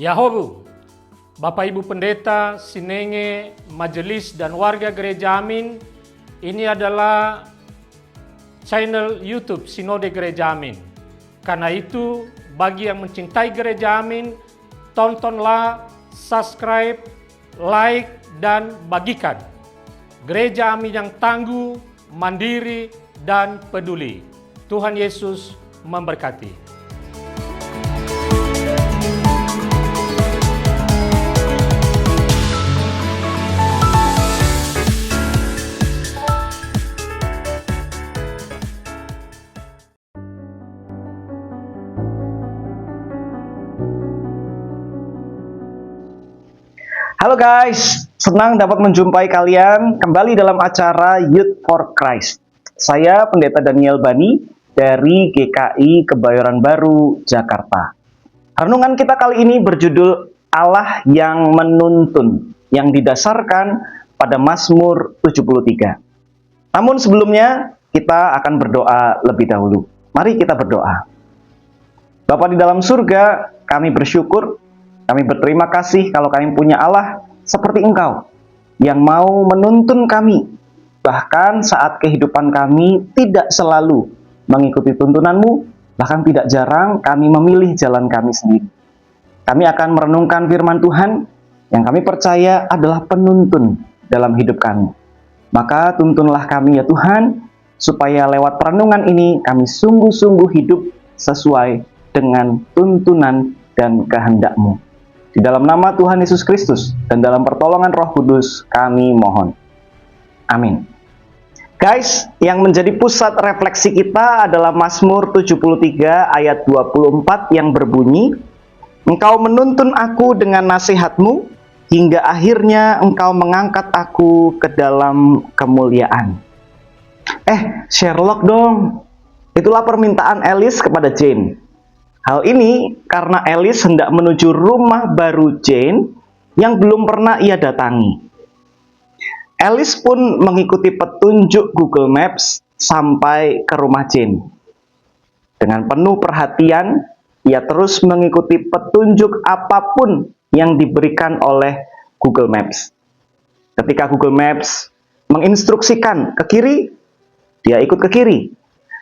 Yahobu, Bapak Ibu Pendeta, Sinenge, Majelis dan warga Gereja Amin, ini adalah channel YouTube Sinode Gereja Amin. Karena itu, bagi yang mencintai Gereja Amin, tontonlah, subscribe, like, dan bagikan. Gereja Amin yang tangguh, mandiri, dan peduli. Tuhan Yesus memberkati. Halo guys, senang dapat menjumpai kalian kembali dalam acara Youth for Christ. Saya Pendeta Daniel Bani dari GKI Kebayoran Baru, Jakarta. Renungan kita kali ini berjudul Allah yang menuntun, yang didasarkan pada Mazmur 73. Namun sebelumnya, kita akan berdoa lebih dahulu. Mari kita berdoa. Bapa di dalam surga, kami bersyukur, kami berterima kasih kalau kami punya Allah seperti Engkau yang mau menuntun kami. Bahkan saat kehidupan kami tidak selalu mengikuti tuntunan-Mu, bahkan tidak jarang kami memilih jalan kami sendiri. Kami akan merenungkan firman Tuhan yang kami percaya adalah penuntun dalam hidup kami. Maka tuntunlah kami ya Tuhan, supaya lewat perenungan ini kami sungguh-sungguh hidup sesuai dengan tuntunan dan kehendak-Mu. Di dalam nama Tuhan Yesus Kristus dan dalam pertolongan Roh Kudus kami mohon. Amin. Guys, yang menjadi pusat refleksi kita adalah Mazmur 73 ayat 24 yang berbunyi, Engkau menuntun aku dengan nasihat-Mu, hingga akhirnya Engkau mengangkat aku ke dalam kemuliaan. Sherlock dong. Itulah permintaan Alice kepada Jane. Hal ini karena Alice hendak menuju rumah baru Jane yang belum pernah ia datangi. Alice pun mengikuti petunjuk Google Maps sampai ke rumah Jane. Dengan penuh perhatian, ia terus mengikuti petunjuk apapun yang diberikan oleh Google Maps. Ketika Google Maps menginstruksikan ke kiri, dia ikut ke kiri.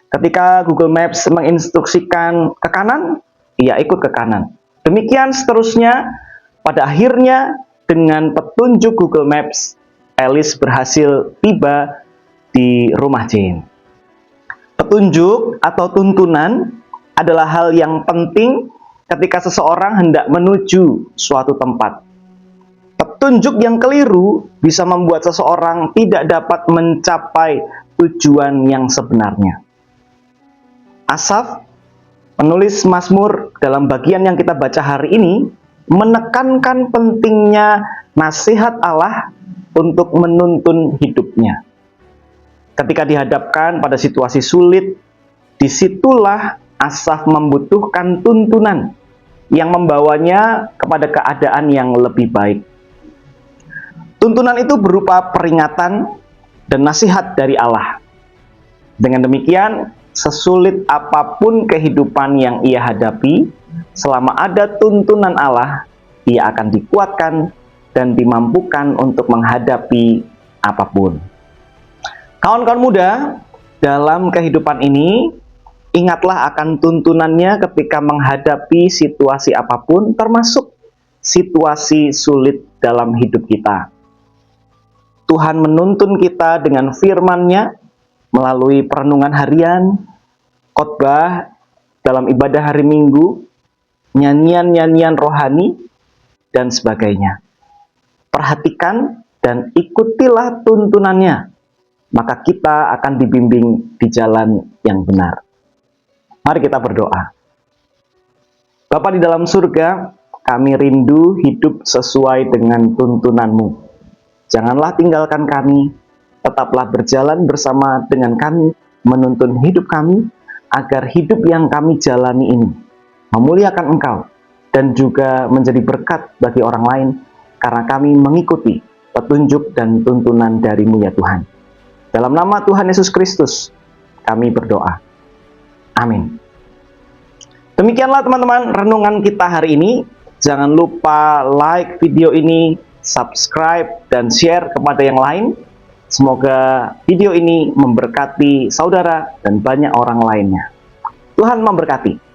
Ketika Google Maps menginstruksikan ke kanan, ia ikut ke kanan. Demikian seterusnya, pada akhirnya dengan petunjuk Google Maps, Alice berhasil tiba di rumah Jane. Petunjuk atau tuntunan adalah hal yang penting ketika seseorang hendak menuju suatu tempat. Petunjuk yang keliru bisa membuat seseorang tidak dapat mencapai tujuan yang sebenarnya. Asaf, penulis Mazmur dalam bagian yang kita baca hari ini, menekankan pentingnya nasihat Allah untuk menuntun hidupnya. Ketika dihadapkan pada situasi sulit, disitulah Asaf membutuhkan tuntunan yang membawanya kepada keadaan yang lebih baik. Tuntunan itu berupa peringatan dan nasihat dari Allah. Dengan demikian, sesulit apapun kehidupan yang ia hadapi, selama ada tuntunan Allah, ia akan dikuatkan dan dimampukan untuk menghadapi apapun. Kawan-kawan muda, dalam kehidupan ini, ingatlah akan tuntunannya ketika menghadapi situasi apapun, termasuk situasi sulit dalam hidup kita. Tuhan menuntun kita dengan firman-Nya, melalui perenungan harian, khotbah dalam ibadah hari Minggu, nyanyian-nyanyian rohani, dan sebagainya. Perhatikan dan ikutilah tuntunannya, maka kita akan dibimbing di jalan yang benar. Mari kita berdoa. Bapa di dalam surga, kami rindu hidup sesuai dengan tuntunan-Mu. Janganlah tinggalkan kami, tetaplah berjalan bersama dengan kami, menuntun hidup kami, agar hidup yang kami jalani ini memuliakan Engkau dan juga menjadi berkat bagi orang lain, karena kami mengikuti petunjuk dan tuntunan dari-Mu ya Tuhan. Dalam nama Tuhan Yesus Kristus, kami berdoa. Amin. Demikianlah teman-teman renungan kita hari ini. Jangan lupa like video ini, subscribe, dan share kepada yang lain. Semoga video ini memberkati saudara dan banyak orang lainnya. Tuhan memberkati.